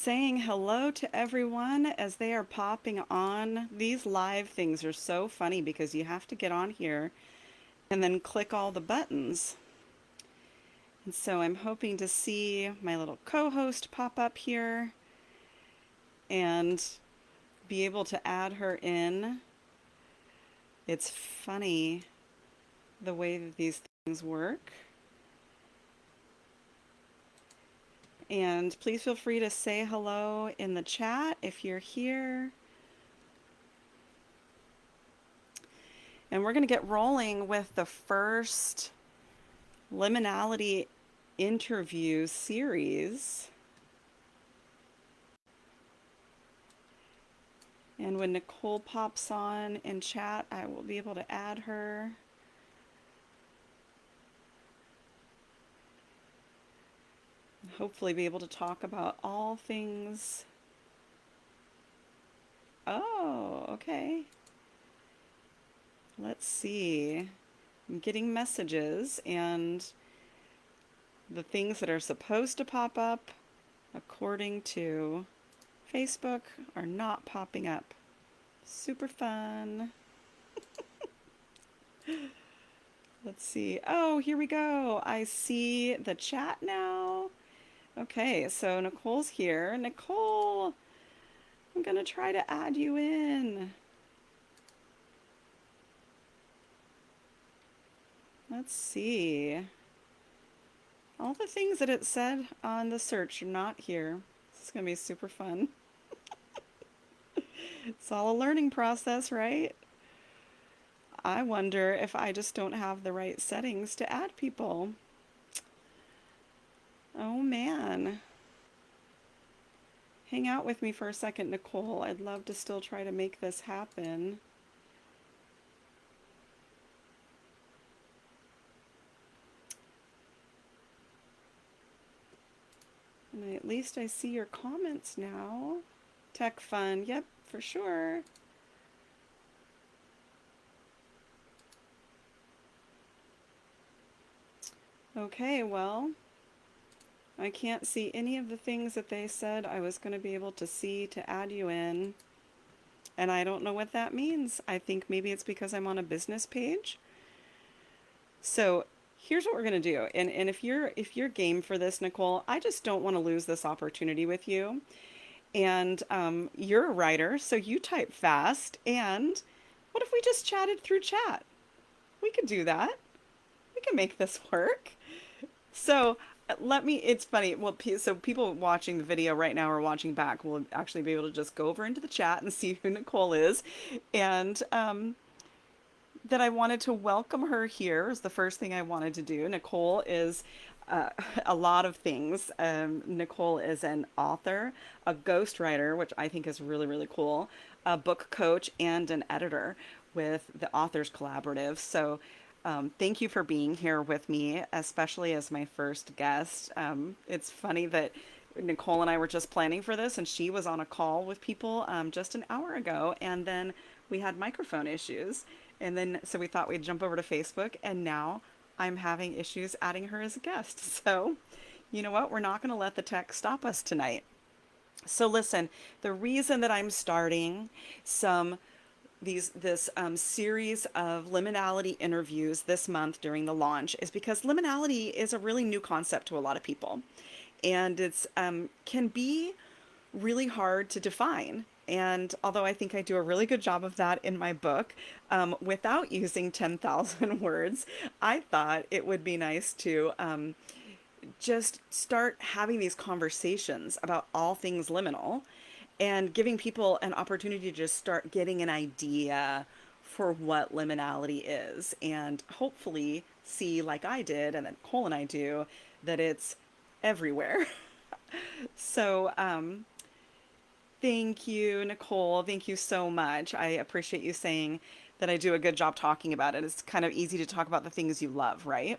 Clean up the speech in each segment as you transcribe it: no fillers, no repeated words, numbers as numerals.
saying hello to everyone as they are popping on. These live things are so funny because you have to get on here and then click all the buttons. And so I'm hoping to see my little co-host pop up here and be able to add her in. It's funny the way that these things work. And please feel free to say hello in the chat if you're here. And we're going to get rolling with the first Liminality interview series. And when Nicole pops on in chat, I will be able to add her. Hopefully be able to talk about all things. Oh, okay. Let's see. I'm getting messages and the things that are supposed to pop up according to Facebook are not popping up. Super fun. Let's see. Oh, here we go. I see the chat now. Okay, so Nicole's here. Nicole, I'm gonna try to add you in. Let's see. All the things that it said on the search are not here. This is gonna be super fun. It's all a learning process, right? I wonder if I just don't have the right settings to add people. Oh man. Hang out with me for a second, Nicole. I'd love to still try to make this happen. And at least I see your comments now. Tech fun. Yep, for sure. Okay, well, I can't see any of the things that they said I was going to be able to see to add you in. And I don't know what that means. I think maybe it's because I'm on a business page. So here's what we're going to do. And if you're game for this, Nicole, I just don't want to lose this opportunity with you. And you're a writer, so you type fast. And what if we just chatted through chat? We could do that. We can make this work. So it's funny. Well, so people watching the video right now or watching back will actually be able to just go over into the chat and see who Nicole is. And that I wanted to welcome her here is the first thing I wanted to do. Nicole is a lot of things. Nicole is an author, a ghostwriter, which I think is really, really cool, a book coach, and an editor with the Authors Collaborative. So thank you for being here with me, especially as my first guest. It's funny that Nicole and I were just planning for this, and she was on a call with people just an hour ago, and then we had microphone issues. And then, so we thought we'd jump over to Facebook, and now I'm having issues adding her as a guest. So, you know what? We're not going to let the tech stop us tonight. So listen, the reason that I'm starting some this series of liminality interviews this month during the launch is because liminality is a really new concept to a lot of people, and it's can be really hard to define. And although I think I do a really good job of that in my book, without using 10,000 words, I thought it would be nice to just start having these conversations about all things liminal and giving people an opportunity to just start getting an idea for what liminality is and hopefully see, like I did and that Cole and I do, that it's everywhere. So, thank you, Nicole. Thank you so much. I appreciate you saying that I do a good job talking about it. It's kind of easy to talk about the things you love, right?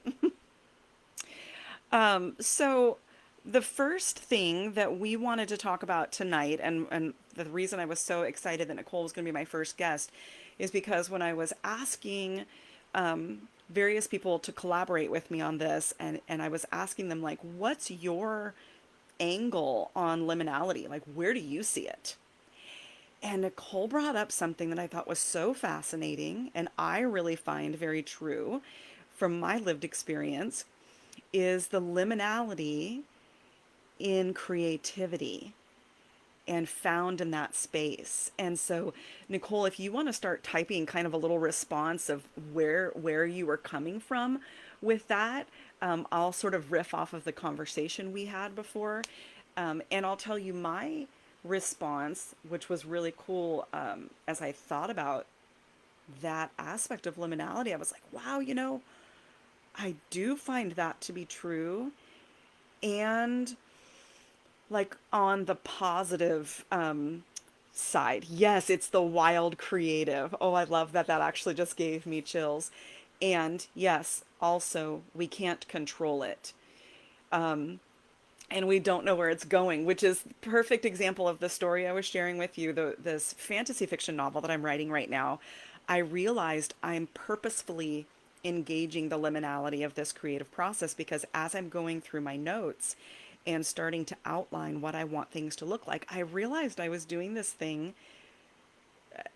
So the first thing that we wanted to talk about tonight, and the reason I was so excited that Nicole was going to be my first guest, is because when I was asking various people to collaborate with me on this, and I was asking them, like, what's your angle on liminality? Like, where do you see it? And Nicole brought up something that I thought was so fascinating, and I really find very true from my lived experience, is the liminality in creativity and found in that space. And so, Nicole, if you want to start typing kind of a little response of where you were coming from with that, I'll sort of riff off of the conversation we had before, and I'll tell you my response, which was really cool as I thought about that aspect of liminality. I was like, wow, I do find that to be true. And like on the positive side, yes, it's the wild creative. Oh, I love that. That actually just gave me chills. And yes, also, we can't control it. And we don't know where it's going, which is perfect example of the story I was sharing with you, this fantasy fiction novel that I'm writing right now. I realized I'm purposefully engaging the liminality of this creative process because as I'm going through my notes and starting to outline what I want things to look like, I realized I was doing this thing.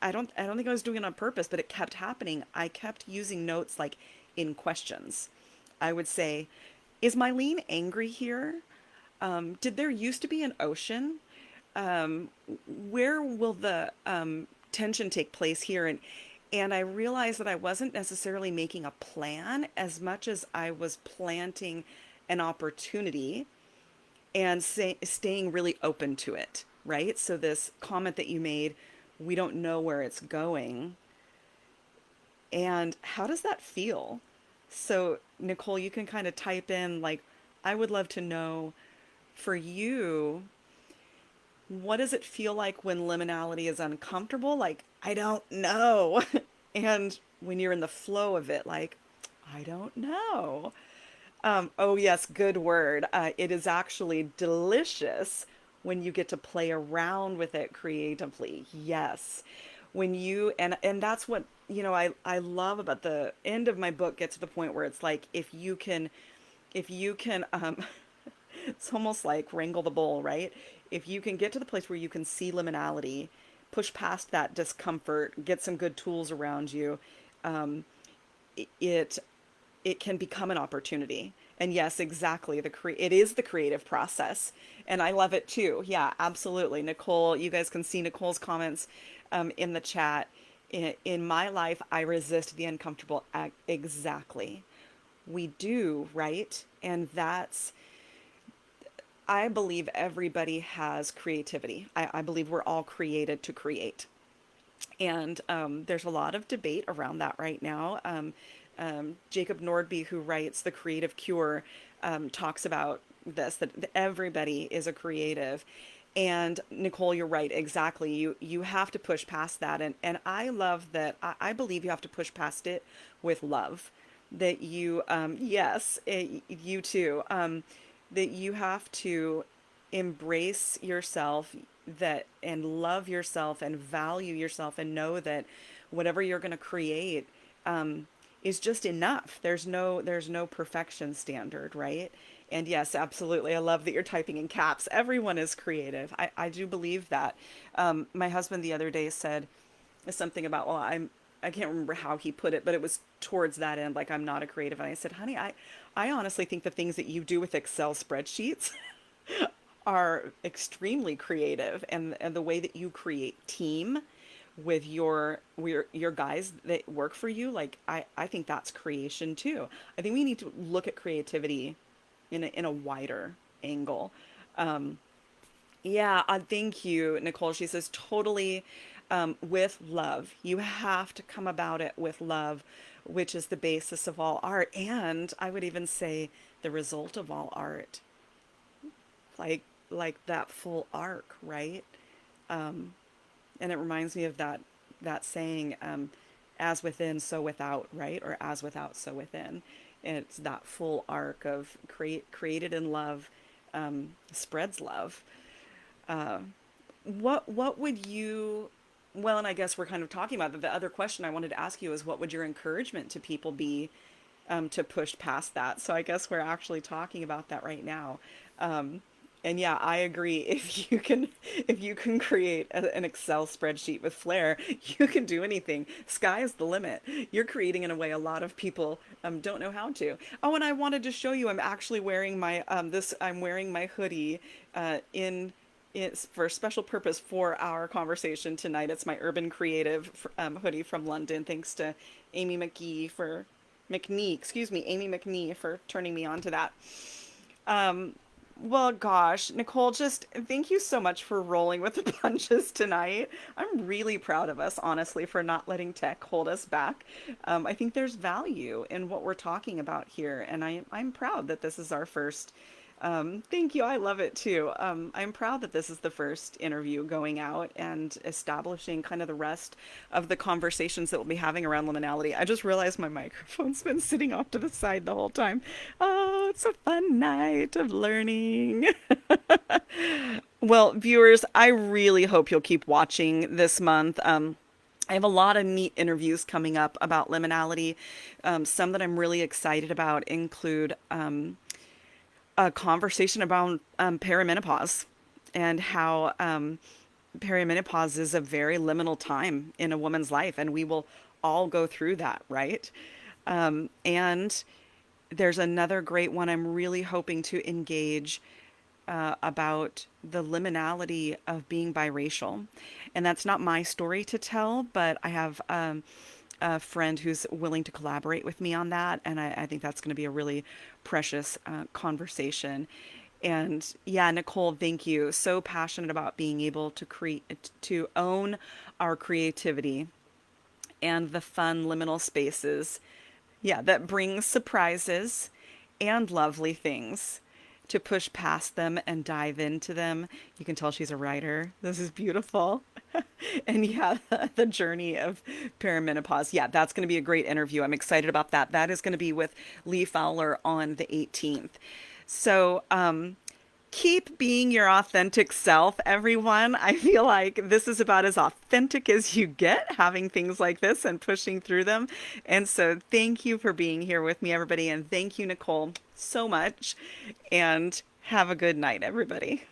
I don't think I was doing it on purpose, but it kept happening. I kept using notes like in questions. I would say, "Is Mylene angry here? Did there used to be an ocean? Um, where will the tension take place here?" And I realized that I wasn't necessarily making a plan as much as I was planting an opportunity and staying really open to it, right? So this comment that you made, we don't know where it's going. And how does that feel? So, Nicole, you can kind of type in, like, I would love to know for you, what does it feel like when liminality is uncomfortable? Like, I don't know. And when you're in the flow of it, like, I don't know. Oh, yes, good word. It is actually delicious when you get to play around with it creatively. Yes. When you, and that's what, I love about the end of my book, get to the point where it's like, if you can, it's almost like wrangle the bull, right? If you can get to the place where you can see liminality, push past that discomfort, get some good tools around you, it it can become an opportunity. And yes, exactly. It is the creative process, and I love it too. Yeah, absolutely. Nicole, you guys can see Nicole's comments in the chat. In my life, I resist the uncomfortable. Exactly. We do, right? And I believe everybody has creativity. I believe we're all created to create. And there's a lot of debate around that right now. Jacob Nordby, who writes The Creative Cure, talks about this, that everybody is a creative. And Nicole, you're right, exactly. You have to push past that. And I love that. I believe you have to push past it with love. That yes, you too. That you have to embrace yourself, that and love yourself and value yourself and know that whatever you're going to create is just enough. There's no perfection standard, right? And yes, absolutely. I love that you're typing in caps. Everyone is creative. I do believe that. My husband the other day said something about, well, I can't remember how he put it, but it was towards that end, like I'm not a creative. And I said, honey, I honestly think the things that you do with Excel spreadsheets are extremely creative, and the way that you create team with your guys that work for you, like I think that's creation too. I think we need to look at creativity in a wider angle. Yeah, thank you, Nicole. She says totally, with love. You have to come about it with love, which is the basis of all art, and I would even say the result of all art, like that full arc, right? And it reminds me of that saying, as within, so without, right? Or as without, so within. And it's that full arc of created in love, spreads love. Uh, what would you, well, and I guess we're kind of talking about that. The other question I wanted to ask you is, what would your encouragement to people be, to push past that? So I guess we're actually talking about that right now. Um, And yeah, I agree. If you can create an Excel spreadsheet with flair, you can do anything. Sky is the limit. You're creating in a way a lot of people don't know how to. Oh, and I wanted to show you. I'm actually wearing my this. I'm wearing my hoodie in it's for a special purpose for our conversation tonight. It's my Urban Creative hoodie from London. Thanks to Amy McGee for Amy McNee for turning me on to that. Um, well, gosh, Nicole, just thank you so much for rolling with the punches tonight. I'm really proud of us, honestly, for not letting tech hold us back. I think there's value in what we're talking about here, and I'm proud that this is our first. Thank you. I love it too. I'm proud that this is the first interview going out and establishing kind of the rest of the conversations that we'll be having around liminality. I just realized my microphone's been sitting off to the side the whole time. Oh, it's a fun night of learning. Well, viewers, I really hope you'll keep watching this month. I have a lot of neat interviews coming up about liminality. Some that I'm really excited about include a conversation about perimenopause and how perimenopause is a very liminal time in a woman's life, and we will all go through that, right? And there's another great one I'm really hoping to engage about the liminality of being biracial. And that's not my story to tell, but I have a friend who's willing to collaborate with me on that. And I think that's going to be a really precious conversation. And yeah, Nicole, thank you. So passionate about being able to create, to own our creativity and the fun liminal spaces. Yeah, that brings surprises and lovely things to push past them and dive into them. You can tell she's a writer. This is beautiful. And yeah, the journey of perimenopause. Yeah, that's going to be a great interview. I'm excited about that. That is going to be with Lee Fowler on the 18th. So, keep being your authentic self, everyone. I feel like this is about as authentic as you get having things like this and pushing through them. And so thank you for being here with me, everybody. And thank you, Nicole, so much. And have a good night, everybody.